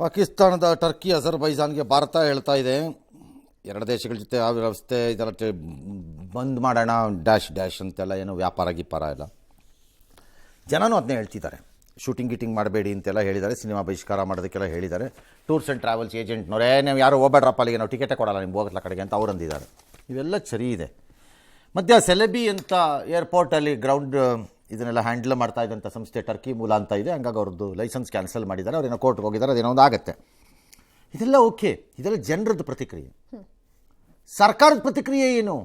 ಪಾಕಿಸ್ತಾನದ ಟರ್ಕಿ ಅಜರ್ಬೈಜಾನ್ಗೆ ಭಾರತ ಹೇಳ್ತಾ ಇದೆ ಎರಡು ದೇಶಗಳ ಜೊತೆ ಆ ವ್ಯವಸ್ಥೆ ಇದೆಲ್ಲ ಬಂದ್ ಮಾಡೋಣ ಡ್ಯಾಶ್ ಅಂತೆಲ್ಲ ಏನೋ ವ್ಯಾಪಾರ ಗಿಪಾರ ಎಲ್ಲ ಜನನೂ ಅದನ್ನೇ ಹೇಳ್ತಿದ್ದಾರೆ. ಶೂಟಿಂಗ್ ಗೀಟಿಂಗ್ ಮಾಡಬೇಡಿ ಅಂತೆಲ್ಲ ಹೇಳಿದ್ದಾರೆ, ಸಿನಿಮಾ ಬಹಿಷ್ಕಾರ ಮಾಡೋದಕ್ಕೆಲ್ಲ ಹೇಳಿದ್ದಾರೆ. ಟೂರ್ಸ್ ಆ್ಯಂಡ್ ಟ್ರಾವೆಲ್ಸ್ ಏಜೆಂಟ್ನವರೇ ನೀವು ಯಾರು ಹೋಗ್ಬೇಡ್ರಪ್ಪ ಅಲ್ಲಿಗೆ, ನಾವು ಟಿಕೆಟೇ ಕೊಡಲ್ಲ ನಿಮ್ಗೆ ಹೋಗತ್ಲ ಕಡೆಗೆ ಅಂತ ಅವ್ರು ಅಂದಿದ್ದಾರೆ. ಇವೆಲ್ಲ ಸರಿ ಇದೆ. ಮಧ್ಯ ಸೆಲೆಬಿ ಅಂತ ಏರ್ಪೋರ್ಟಲ್ಲಿ ಗ್ರೌಂಡ್ ಇದನ್ನೆಲ್ಲ ಹ್ಯಾಂಡಲ್ ಮಾಡ್ತಾ ಇದ್ದಂಥ ಸಂಸ್ಥೆ ಟರ್ಕಿ ಮೂಲ ಅಂತ ಇದೆ. ಹಂಗಾಗಿ ಅವ್ರದ್ದು ಲೈಸೆನ್ಸ್ ಕ್ಯಾನ್ಸಲ್ ಮಾಡಿದ್ದಾರೆ, ಅವ್ರೇನೋ ಕೋರ್ಟ್ಗೆ ಹೋಗಿದ್ದಾರೆ, ಅದೇನೋ ಒಂದು ಆಗುತ್ತೆ. ಇದೆಲ್ಲ ಓಕೆ, ಇದೆಲ್ಲ ಜನರದ್ದು ಪ್ರತಿಕ್ರಿಯೆ. ಸರ್ಕಾರದ ಪ್ರತಿಕ್ರಿಯೆ ಏನು?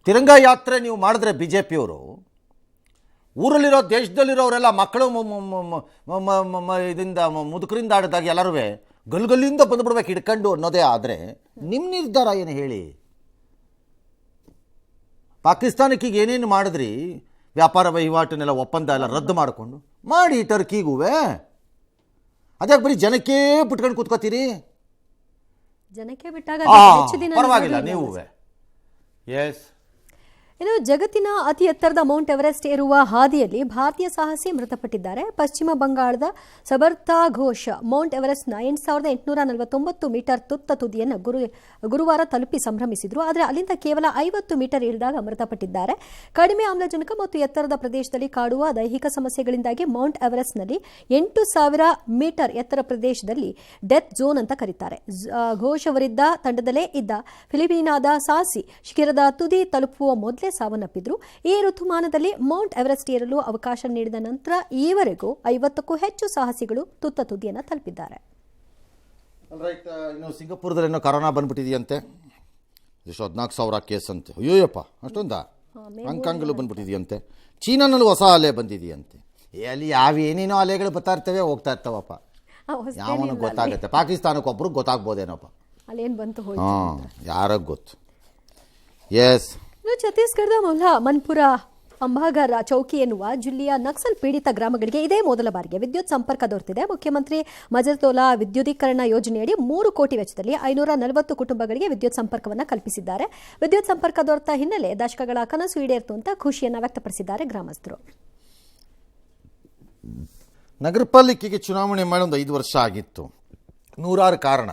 ತಿರಂಗ ಯಾತ್ರೆ ನೀವು ಮಾಡಿದ್ರೆ ಬಿ ಜೆ ಪಿಯವರು ಊರಲ್ಲಿರೋ ದೇಶದಲ್ಲಿರೋರೆಲ್ಲ ಮಕ್ಕಳು ಇದರಿಂದ ಮುದುಕರಿಂದ ಆಡಿದಾಗ ಎಲ್ಲರೂ ಗಲ್ಗಲ್ಲಿಂದ ಬಂದುಬಿಡ್ಬೇಕು ಹಿಡ್ಕೊಂಡು ಅನ್ನೋದೇ ಆದರೆ ನಿಮ್ಮ ನಿರ್ಧಾರ ಏನು ಹೇಳಿ? ಪಾಕಿಸ್ತಾನಕ್ಕೆ ಈಗ ಏನೇನು ಮಾಡಿದ್ರಿ, ವ್ಯಾಪಾರ ವಹಿವಾಟನ್ನೆಲ್ಲ ಒಪ್ಪಂದ ಎಲ್ಲ ರದ್ದು ಮಾಡಿಕೊಂಡು ಮಾಡಿ ಟರ್ಕಿಗೂ ಅದ್ಯಾಕೆ ಬರೀ ಜನಕ್ಕೆ ಬಿಟ್ಕೊಂಡು ಕೂತ್ಕೋತೀರಿ? ಜನಕ್ಕೆ ಬಿಟ್ಟಾಗ ಪರವಾಗಿಲ್ಲ ನೀವು ಎಸ್. ಇನ್ನು ಜಗತ್ತಿನ ಅತಿ ಎತ್ತರದ ಮೌಂಟ್ ಎವರೆಸ್ಟ್ ಏರುವ ಹಾದಿಯಲ್ಲಿ ಭಾರತೀಯ ಸಾಹಸಿ ಮೃತಪಟ್ಟಿದ್ದಾರೆ. ಪಶ್ಚಿಮ ಬಂಗಾಳದ ಸಬರ್ತಾ ಘೋಷ್ ಮೌಂಟ್ ಎವರೆಸ್ಟ್ನ 8,849 ಮೀಟರ್ ತುತ್ತ ತುದಿಯನ್ನು ಗುರುವಾರ ತಲುಪಿ ಸಂಭ್ರಮಿಸಿದ್ರು. ಆದರೆ ಅಲ್ಲಿಂದ ಕೇವಲ 50 ಮೀಟರ್ ಇಳಿದಾಗ ಮೃತಪಟ್ಟಿದ್ದಾರೆ. ಕಡಿಮೆ ಆಮ್ಲಜನಕ ಮತ್ತು ಎತ್ತರದ ಪ್ರದೇಶದಲ್ಲಿ ಕಾಡುವ ದೈಹಿಕ ಸಮಸ್ಯೆಗಳಿಂದಾಗಿ ಮೌಂಟ್ ಎವರೆಸ್ಟ್ನಲ್ಲಿ 8,000 ಮೀಟರ್ ಎತ್ತರ ಪ್ರದೇಶದಲ್ಲಿ ಡೆತ್ ಝೋನ್ ಅಂತ ಕರೀತಾರೆ. ಘೋಷ್ ಅವರಿದ್ದ ತಂಡದಲ್ಲೇ ಇದ್ದ ಫಿಲಿಪೀನಾದ ಸಾಹಸಿ ಶಿಖರದ ತುದಿ ತಲುಪುವ ಮೊದಲೇ ಸಾವನ್ನಪ್ಪಿದ್ರು. ಈ ಋತುಮಾನದಲ್ಲಿ ಮೌಂಟ್ ಎವರೆಸ್ಟ್ ಏರಲು ಅವಕಾಶ ನೀಡಿದ ನಂತರ ಈವರೆಗೂ 50ಕ್ಕೂ ಹೆಚ್ಚು ಸಾಹಸಿಗಳು ತುತ್ತ ತುದಿಯನ್ನು ತಲುಪಿದ್ದಾರೆ. ಇನ್ನು ಸಿಂಗಾಪುರದಲ್ಲಿ ಏನೋ ಕರೋನಾ ಬಂದ್ಬಿಟ್ಟಿದೆಯಂತೆ, ಎಷ್ಟು 14,000 ಕೇಸ್ ಅಂತೆ. ಅಯ್ಯೋಯಪ್ಪ ಅಷ್ಟೊಂದ. ಹಾಂಗ್ಕಾಂಗಲ್ಲೂ ಬಂದ್ಬಿಟ್ಟಿದೆಯಂತೆ, ಚೀನಾನಲ್ಲೂ ಹೊಸ ಅಲೆ ಬಂದಿದೆಯಂತೆ. ಅಲ್ಲಿ ಏನೇನೋ ಅಲೆಗಳು ಬರ್ತಾ ಇರ್ತವೆ, ಹೋಗ್ತಾ ಇರ್ತಾವಪ್ಪ, ಯಾವನು ಗೊತ್ತಾಗುತ್ತೆ. ಪಾಕಿಸ್ತಾನಕ್ಕೊಬ್ರು ಗೊತ್ತಾಗ್ಬೋದೇನೋಪ್ಪ, ಅಲ್ಲೇನು ಬಂತು ಯಾರಾಗ ಗೊತ್ತು. ಎಸ್. ಛತ್ತೀಸ್ಗಢದ ಮನ್ಪುರ ಅಂಬಾಗರ ಚೌಕಿ ಎನ್ನುವ ಜಿಲ್ಲೆಯ ನಕ್ಸಲ್ ಪೀಡಿತ ಗ್ರಾಮಗಳಿಗೆ ಇದೇ ಮೊದಲ ಬಾರಿಗೆ ವಿದ್ಯುತ್ ಸಂಪರ್ಕ ದೊರೆತಿದೆ. ಮುಖ್ಯಮಂತ್ರಿ ಮಜರ್ತೋಲಾ ವಿದ್ಯುದೀಕರಣ ಯೋಜನೆಯಡಿ 3 ಕೋಟಿ ವೆಚ್ಚದಲ್ಲಿ 540 ಕುಟುಂಬಗಳಿಗೆ ವಿದ್ಯುತ್ ಸಂಪರ್ಕವನ್ನು ಕಲ್ಪಿಸಿದ್ದಾರೆ. ವಿದ್ಯುತ್ ಸಂಪರ್ಕ ದೊರೆತ ಹಿನ್ನೆಲೆ ದಶಕಗಳ ಕನಸು ಈಡೇರಿತು ಅಂತ ಖುಷಿಯನ್ನು ವ್ಯಕ್ತಪಡಿಸಿದ್ದಾರೆ ಗ್ರಾಮಸ್ಥರು. ನಗರ ಪಾಲಿಕೆಗೆ ಚುನಾವಣೆ ಮಾಡಿ ಒಂದು 5 ವರ್ಷ ಆಗಿತ್ತು. ನೂರಾರು ಕಾರಣ,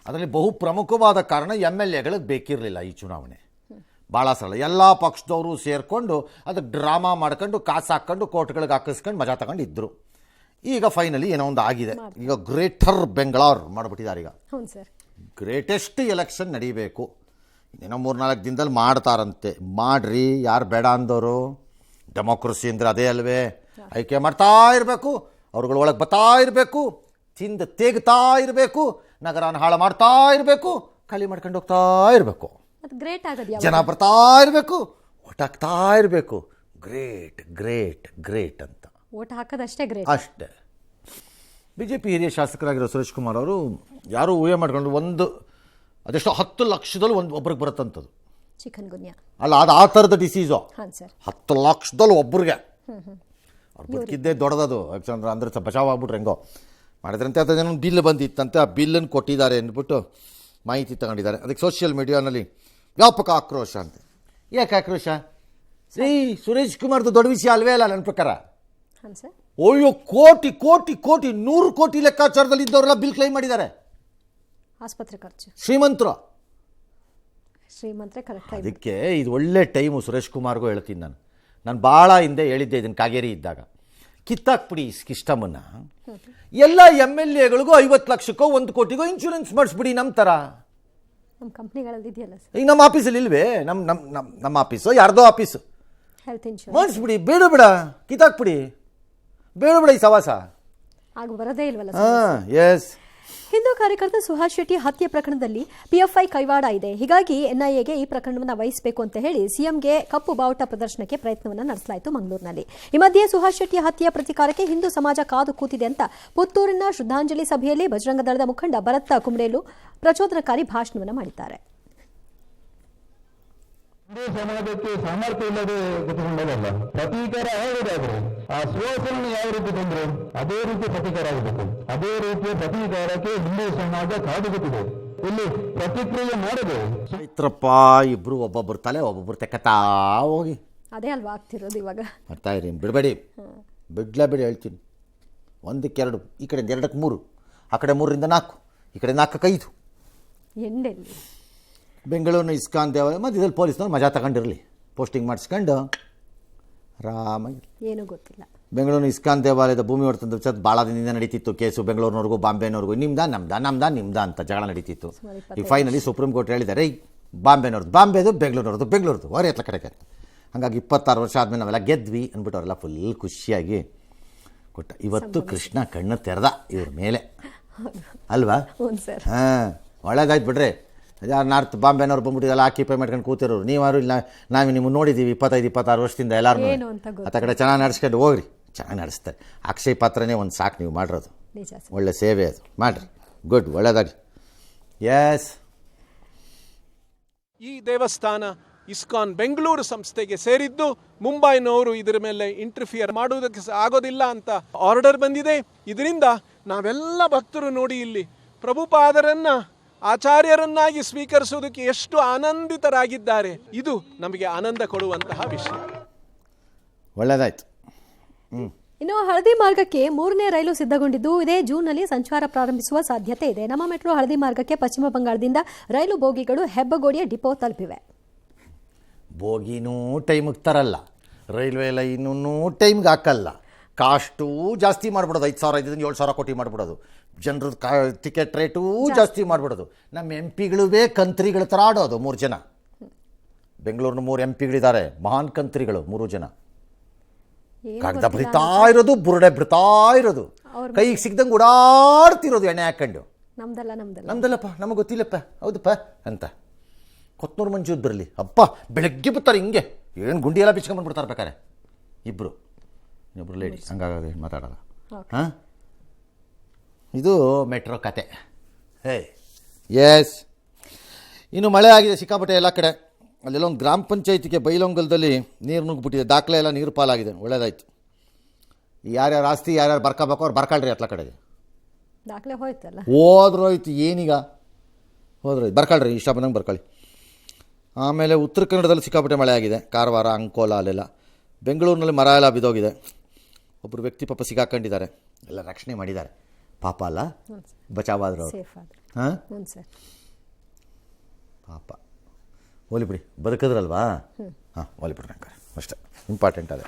ಅದರಲ್ಲಿ ಬಹು ಪ್ರಮುಖವಾದ ಕಾರಣ MLAಗಳಿಗೆ ಬೇಕಿರಲಿಲ್ಲ ಈ ಚುನಾವಣೆ. ಭಾಳ ಸರಳ, ಎಲ್ಲ ಪಕ್ಷದವರು ಸೇರಿಕೊಂಡು ಅದಕ್ಕೆ ಡ್ರಾಮಾ ಮಾಡ್ಕೊಂಡು ಕಾಸು ಹಾಕ್ಕೊಂಡು ಕೋರ್ಟ್ಗಳಿಗೆ ಹಾಕಿಸ್ಕೊಂಡು ಮಜಾ ತಗೊಂಡಿದ್ರು. ಈಗ ಫೈನಲಿ ಏನೋ ಒಂದು ಆಗಿದೆ. ಈಗ ಗ್ರೇಟರ್ ಬೆಂಗಳೂರು ಮಾಡಿಬಿಟ್ಟಿದ್ದಾರೆ. ಈಗ ಗ್ರೇಟೆಸ್ಟ್ ಎಲೆಕ್ಷನ್ ನಡೀಬೇಕು, ಏನೋ 3-4 ದಿನದಲ್ಲಿ ಮಾಡ್ತಾರಂತೆ. ಮಾಡ್ರಿ, ಯಾರು ಬೇಡ ಅಂದವರು. ಡೆಮೋಕ್ರಸಿ ಅಂದರೆ ಅದೇ ಅಲ್ವೇ, ಆಯ್ಕೆ ಮಾಡ್ತಾ ಇರಬೇಕು, ಅವ್ರುಗಳ ಒಳಗೆ ಬರ್ತಾ ಇರಬೇಕು, ತಿಂದು ತೇಗ್ತಾ ಇರಬೇಕು, ನಗರನ ಹಾಳು ಮಾಡ್ತಾ ಇರಬೇಕು, ಖಾಲಿ ಮಾಡ್ಕೊಂಡು ಹೋಗ್ತಾ ಇರಬೇಕು, ಜನ ಬರ್ತಾ ಇರಬೇಕು, ಓಟ್ ಹಾಕ್ತಾ ಇರಬೇಕು. ಗ್ರೇಟ್ ಗ್ರೇಟ್ ಗ್ರೇಟ್ ಅಂತ ಓಟ್ ಹಾಕೋದಷ್ಟೇ ಗ್ರೇಟ್ ಅಷ್ಟೇ. BJP ಹಿರಿಯ ಶಾಸಕರಾಗಿರೋ ಸುರೇಶ್ ಕುಮಾರ್ ಅವರು ಯಾರು ಊಹೆ ಮಾಡ್ಕೊಂಡು ಅದೆಷ್ಟೋ 10 ಲಕ್ಷದಲ್ಲಿ ಒಬ್ರಿಗೆ ಬರುತ್ತಂಥದ್ದು. ಚಿಕನ್ ಗುನ್ಯಾ ಅಲ್ಲ, ಅದು ಆ ಥರದ ಡಿಸೀಸು. 10 ಲಕ್ಷದಲ್ಲಿ ಒಬ್ರಿಗೆ. ಅವ್ರು ಬದುಕಿದ್ದೇ ದೊಡ್ಡದದು. ಯಾಕಂದ್ರೆ ಅಂದರೆ ಬಚಾವ್ ಆಗ್ಬಿಟ್ರೆ ಹೆಂಗೋ ಮಾಡಿದ್ರಂತೆ. ಅದನ್ನೇನೋ ಬಿಲ್ ಬಂದಿತ್ತಂತೆ, ಆ ಬಿಲ್ಲನ್ನು ಕೊಟ್ಟಿದ್ದಾರೆ ಅಂದ್ಬಿಟ್ಟು ಮಾಹಿತಿ ತಗೊಂಡಿದ್ದಾರೆ. ಅದಕ್ಕೆ ಸೋಷಿಯಲ್ ಮೀಡಿಯಾನಲ್ಲಿ ವ್ಯಾಪಕ ಆಕ್ರೋಶ ಅಂತೆ. ಯಾಕೆ ಆಕ್ರೋಶ? ಸುರೇಶ್ ಕುಮಾರ್ದು ದೊಡ್ಡ ವಿಷಯ ಅಲ್ವೇ ಅಲ್ಲ ನನ್ನ ಪ್ರಕಾರ. ಅಯ್ಯೋ, ಕೋಟಿ ಕೋಟಿ ಕೋಟಿ 100 ಕೋಟಿ ಲೆಕ್ಕಾಚಾರದಲ್ಲಿ ಇದ್ದವರೆಲ್ಲ ಬಿಲ್ ಕ್ಲೈಮ್ ಮಾಡಿದ್ದಾರೆ. ಆಸ್ಪತ್ರೆ ಖರ್ಚು ಶ್ರೀಮಂತರೇ ಕರೆಕ್ಟ್. ಅದಕ್ಕೆ ಇದು ಒಳ್ಳೆ ಟೈಮು. ಸುರೇಶ್ ಕುಮಾರ್ಗೂ ಹೇಳ್ತೀನಿ ನಾನು ಭಾಳ ಹಿಂದೆ ಹೇಳಿದ್ದೆ ಇದನ್ನು, ಕಾಗೇರಿ ಇದ್ದಾಗ. ಕಿತ್ತಾಕ್ಬಿಡಿ ಸಿಸ್ಟಮನ್ನು. ಎಲ್ಲ MLAಗಳಿಗೂ 50 ಲಕ್ಷಕ್ಕೋ 1 ಕೋಟಿಗೋ ಇನ್ಶೂರೆನ್ಸ್ ಮಾಡಿಸ್ಬಿಡಿ. ನಮ್ಮ ಥರ ನಮ್ಮ ಕಂಪ್ನಿಗಳಲ್ಲಿ ಇದೆಯಲ್ಲ ಸರ್, ಈಗ ನಮ್ಮ ಆಫೀಸಲ್ಲಿ ಇಲ್ವೇ? ನಮ್ಮ ಆಫೀಸು ಯಾರ್ದೋ ಆಫೀಸು, ಹೆಲ್ತ್ ಇನ್ಶೂರೆನ್ಸ್ ಮಾಡಿಸ್ಬಿಡಿ. ಬೇಡ ಕಿತ್ತಾಕ್ಬಿಡಿ, ಬೇಡ ಈ ಸವಾಸ ಆಗ ಬರೋದೇ ಇಲ್ವಲ್ಲ. ಎಸ್. ಹಿಂದೂ ಕಾರ್ಯಕರ್ತ ಸುಹಾಸ್ ಶೆಟ್ಟಿ ಹತ್ಯೆ ಪ್ರಕರಣದಲ್ಲಿ PFI ಕೈವಾಡ ಇದೆ. ಹೀಗಾಗಿ NIAಗೆ ಈ ಪ್ರಕರಣವನ್ನು ವಹಿಸಬೇಕು ಅಂತ ಹೇಳಿ ಸಿಎಂಗೆ ಕಪ್ಪು ಬಾವುಟ ಪ್ರದರ್ಶನಕ್ಕೆ ಪ್ರಯತ್ನವನ್ನು ನಡೆಸಲಾಯಿತು ಮಂಗಳೂರಿನಲ್ಲಿ. ಈ ಮಧ್ಯೆ ಸುಹಾಸ್ ಶೆಟ್ಟಿ ಹತ್ಯೆಯ ಪ್ರತಿಕಾರಕ್ಕೆ ಹಿಂದೂ ಸಮಾಜ ಕಾದು ಕೂತಿದೆ ಅಂತ ಪುತ್ತೂರಿನ ಶ್ರದ್ಧಾಂಜಲಿ ಸಭೆಯಲ್ಲಿ ಬಜರಂಗ ದಳದ ಮುಖಂಡ ಭರತ್ ಕುಂಬ್ಳೇಲು ಪ್ರಚೋದನಕಾರಿ ಭಾಷಣವನ್ನು ಮಾಡಿದ್ದಾರೆ. ಹಿಂದೂ ಸಮಾಜಕ್ಕೆ ಸಾಮರ್ಥ್ಯ ಇಲ್ಲದೆ ಕೂತ್ಕೊಂಡಲ್ಲ, ಪ್ರತೀಕಾರ ಹೇಳೋದಾದ್ರೆ ಆ ಸುವಾಸನೆ ಯಾವ ರೀತಿ ಬಂದ್ರು ಅದೇ ರೀತಿ ಪ್ರತೀಕಾರ ಆಗಬೇಕು. ಅದೇ ರೀತಿಯ ಪ್ರತೀಕಾರಕ್ಕೆ ಹಿಂದೂ ಸಮಾಜ ಕಾದುಗುತ್ತಿದೆ. ಇಲ್ಲಿ ಪ್ರತಿಕ್ರಿಯೆ ಮಾಡದೆ ಚೈತ್ರಪ್ಪ ಇಬ್ರು ಒಬ್ಬೊಬ್ಬರು ತಲೆ ಒಬ್ಬೊಬ್ಬರು ತೆಕ್ಕತಾ ಹೋಗಿ ಅದೇ ಅಲ್ವಾ ಆಗ್ತಿರೋದು ಇವಾಗ. ಮಾಡ್ತಾ ಇರಿ, ಬಿಡಬೇಡಿ, ಬಿಡ್ಲೇಬೇಡಿ ಹೇಳ್ತೀನಿ. ಒಂದಕ್ಕೆ 2, ಈ ಕಡೆಯಿಂದ 2ಕ್ಕೆ 3, ಆ ಕಡೆ 3ರಿಂದ 4, ಈ ಕಡೆ 4ಕ್ಕೆ 5. ಎಂಡೆಲ್ಲಿ ಬೆಂಗಳೂರಿನ ಇಸ್ಕಾನ್ ದೇವಾಲಯ ಮಧ್ಯದಲ್ಲಿ ಪೊಲೀಸ್ನವ್ರು ಮಜಾ ತಗೊಂಡಿರಲಿ, ಪೋಸ್ಟಿಂಗ್ ಮಾಡಿಸ್ಕೊಂಡು ಆರಾಮಾಗಿ. ಏನೂ ಗೊತ್ತಿಲ್ಲ. ಬೆಂಗಳೂರಿನ ಇಸ್ಕಾನ್ ದೇವಾಲಯದ ಭೂಮಿ ಹೊಡೆತಂದ ವಿಚಾರ ಭಾಳ ದಿನದಿಂದ ನಡೀತಿತ್ತು ಕೇಸು. ಬೆಂಗಳೂರಿನವ್ರಿಗೂ ಬಾಂಬೆನವ್ರಿಗೂ ನಿಮ್ದ ಅಂತ ಜಗಳ ನಡೀತಿತ್ತು. ಈಗ ಫೈನಲಿ ಸುಪ್ರೀಂ ಕೋರ್ಟ್ ಹೇಳಿದ್ದಾರೆ, ಬಾಂಬೆನವ್ರದ್ದು ಬಾಂಬೆದು, ಬೆಂಗಳೂರದು ಅವರೇ ಎತ್ಲ ಕಡೆಗೆ. ಹಾಗಾಗಿ 26 ವರ್ಷ ಆದಮೇಲೆ ನಾವೆಲ್ಲ ಗೆದ್ವಿ ಅಂದ್ಬಿಟ್ಟು ಅವರೆಲ್ಲ ಫುಲ್ ಖುಷಿಯಾಗಿ ಕೊಟ್ಟ. ಇವತ್ತು ಕೃಷ್ಣ ಕಣ್ಣು ತೆರೆದ ಇವ್ರ ಮೇಲೆ ಅಲ್ವಾ? ಹಾಂ, ಒಳ್ಳೇದಾಯ್ತು ಬಿಡ್ರಿ. ಯಾರು ನಾರ್ತ್ ಬಾಂಬೆನವ್ರು ಬಂದ್ಬಿಟ್ಟಿದ್ದೆಲ್ಲ ಆಕ್ಯುಪೈ ಮಾಡ್ಕೊಂಡು ಕೂತಿರೋರು. ನೀವಾರು ಇಲ್ಲ, ನಾವು ನಿಮ್ಮನ್ನು ನೋಡಿದ್ದೀವಿ 25-26 ವರ್ಷದಿಂದ ಎಲ್ಲರೂ. ಆ ಕಡೆ ಚೆನ್ನಾಗಿ ನಡೆಸ್ಕೊಂಡು ಹೋಗ್ರಿ, ಚೆನ್ನಾಗಿ ನಡೆಸ್ತಾರೆ. ಅಕ್ಷಯ ಪಾತ್ರನೇ ಒಂದು ಸಾಕು ನೀವು ಮಾಡಿರೋದು, ಒಳ್ಳೆ ಸೇವೆ ಅದು ಮಾಡಿರಿ. ಗುಡ್, ಒಳ್ಳೇದಾಗಿ. ಎಸ್, ಈ ದೇವಸ್ಥಾನ ಇಸ್ಕಾನ್ ಬೆಂಗಳೂರು ಸಂಸ್ಥೆಗೆ ಸೇರಿದ್ದು. ಮುಂಬೈನವರು ಇದರ ಮೇಲೆ ಇಂಟರ್ಫಿಯರ್ ಮಾಡುವುದಕ್ಕೆ ಆಗೋದಿಲ್ಲ ಅಂತ ಆರ್ಡರ್ ಬಂದಿದೆ. ಇದರಿಂದ ನಾವೆಲ್ಲ ಭಕ್ತರು ನೋಡಿ ಇಲ್ಲಿ ಪ್ರಭುಪಾದರನ್ನ ಆಚಾರ್ಯರನ್ನಾಗಿ ಸ್ವೀಕರಿಸುವುದಕ್ಕೆ ಎಷ್ಟು ಆನಂದಿತರಾಗಿದ್ದಾರೆ. ಇದು ನಮಗೆ ಆನಂದ ಕೊಡುವಂತಹ ವಿಷಯ. ಒಳ್ಳೆದಾಯ್ತು. ಇನ್ನು ಹಳದಿ ಮಾರ್ಗಕ್ಕೆ 3ನೇ ರೈಲು ಸಿದ್ಧಗೊಂಡಿದ್ದು ಇದೇ ಜೂನ್ನಲ್ಲಿ ಸಂಚಾರ ಪ್ರಾರಂಭಿಸುವ ಸಾಧ್ಯತೆ ಇದೆ. ನಮ್ಮ ಮೆಟ್ರೋ ಹಳದಿ ಮಾರ್ಗಕ್ಕೆ ಪಶ್ಚಿಮ ಬಂಗಾಳದಿಂದ ರೈಲು ಬೋಗಿಗಳು ಹೆಬ್ಬಗೋಡಿಯ ಡಿಪೋ ತಲುಪಿವೆ. ಬೋಗಿನೂ ಟೈಮಿಗೆ ತರಲ್ಲ, ರೈಲ್ವೆ ಲೈನೂ ಟೈಮ್ಗೆ ಹಾಕಲ್ಲ, ಕಾಸ್ಟೂ ಜಾಸ್ತಿ ಮಾಡಿಬಿಡೋದು. 5,000 7,000 ಕೋಟಿ ಮಾಡಿಬಿಡೋದು. ಜನರದ್ದು ಟಿಕೆಟ್ ರೇಟೂ ಜಾಸ್ತಿ ಮಾಡಿಬಿಡೋದು. ನಮ್ಮ MP ಕಂತ್ರಿಗಳ ಥರ ಆಡೋದು. 3 ಜನ ಬೆಂಗಳೂರಿನ 3 MP ಮಹಾನ್ ಕಂತ್ರಿಗಳು. 3 ಜನ ಕಾಗದ ಬರಿತಾ ಇರೋದು, ಬುರುಡೆ ಬಿಡ್ತಾ ಇರೋದು, ಕೈಗೆ ಸಿಗ್ದಂಗೆ ಓಡಾಡ್ತಿರೋದು ಎಣ್ಣೆ ಹಾಕೊಂಡು. ನಮ್ದಲ್ಲಪ್ಪ, ನಮಗೆ ಗೊತ್ತಿಲ್ಲಪ್ಪ, ಹೌದಪ್ಪ ಅಂತ. ಕೊತ್ನೂರು ಮಂಜೂರು ಬರಲಿ, ಅಪ್ಪ ಬೆಳಗ್ಗೆ ಬರ್ತಾರೆ ಹಿಂಗೆ, ಏನು ಗುಂಡಿ ಎಲ್ಲ ಬಿಚ್ಕೊಂಡ್ಬಂದ್ಬಿಡ್ತಾರೆ ಬೇಕಾರೆ. ಇಬ್ಬರು ಲೇಡೀಸ್ ಹಂಗಾಗೋದು ಮಾತಾಡೋಲ್ಲ. ಹಾಂ, ಇದು ಮೆಟ್ರೋ ಕತೆ. ಎಸ್, ಇನ್ನು ಮಳೆ ಆಗಿದೆ ಸಿಕ್ಕಾಪಟ್ಟೆ ಎಲ್ಲ ಕಡೆ. ಅಲ್ಲೆಲ್ಲ ಒಂದು ಗ್ರಾಮ ಪಂಚಾಯತಿಗೆ ಬೈಲೊಂಗಲದಲ್ಲಿ ನೀರು ನುಗ್ಗಿಬಿಟ್ಟಿದೆ. ದಾಖಲೆ ಎಲ್ಲ ನೀರು ಪಾಲಾಗಿದೆ. ಒಳ್ಳೇದಾಯ್ತು. ಯಾರ್ಯಾರು ಆಸ್ತಿ ಯಾರ್ಯಾರು ಬರ್ಕೋಬೇಕು ಅವ್ರು ಬರ್ಕೊಳ್ರಿ ಅತ್ಲ ಕಡೆಗೆ. ದಾಖಲೆ ಹೋಯ್ತಲ್ಲ, ಹೋದ್ರೋಯ್ತು, ಏನೀಗ ಹೋದ್ರೋಯ್ತು, ಬರ್ಕೊಳ್ರಿ, ಇಷ್ಟ ಬಂದಂಗೆ ಬರ್ಕೊಳ್ಳಿ. ಆಮೇಲೆ ಉತ್ತರ ಕನ್ನಡದಲ್ಲಿ ಸಿಕ್ಕಾಪಟ್ಟೆ ಮಳೆ ಆಗಿದೆ. ಕಾರವಾರ, ಅಂಕೋಲ ಅಲ್ಲೆಲ್ಲ. ಬೆಂಗಳೂರಿನಲ್ಲಿ ಮರ ಎಲ್ಲ ಬಿದ್ದೋಗಿದೆ. ಒಬ್ಬರು ವ್ಯಕ್ತಿ ಪಾಪ ಸಿಗಾಕೊಂಡಿದ್ದಾರೆ. ಎಲ್ಲ ರಕ್ಷಣೆ ಮಾಡಿದ್ದಾರೆ ಪಾಪ, ಅಲ್ಲ ಬಚಾವಾದ್ರು ಅವರು. ಹಾಂ, ಪಾಪ ಹೋಲಿ ಬಿಡಿ, ಬದುಕಿದ್ರಲ್ವಾ. ಹಾಂ, ಹೋಲಿ ಬಿಡ್ರಿ, ಅಷ್ಟೇ ಇಂಪಾರ್ಟೆಂಟ್ ಅದೇ.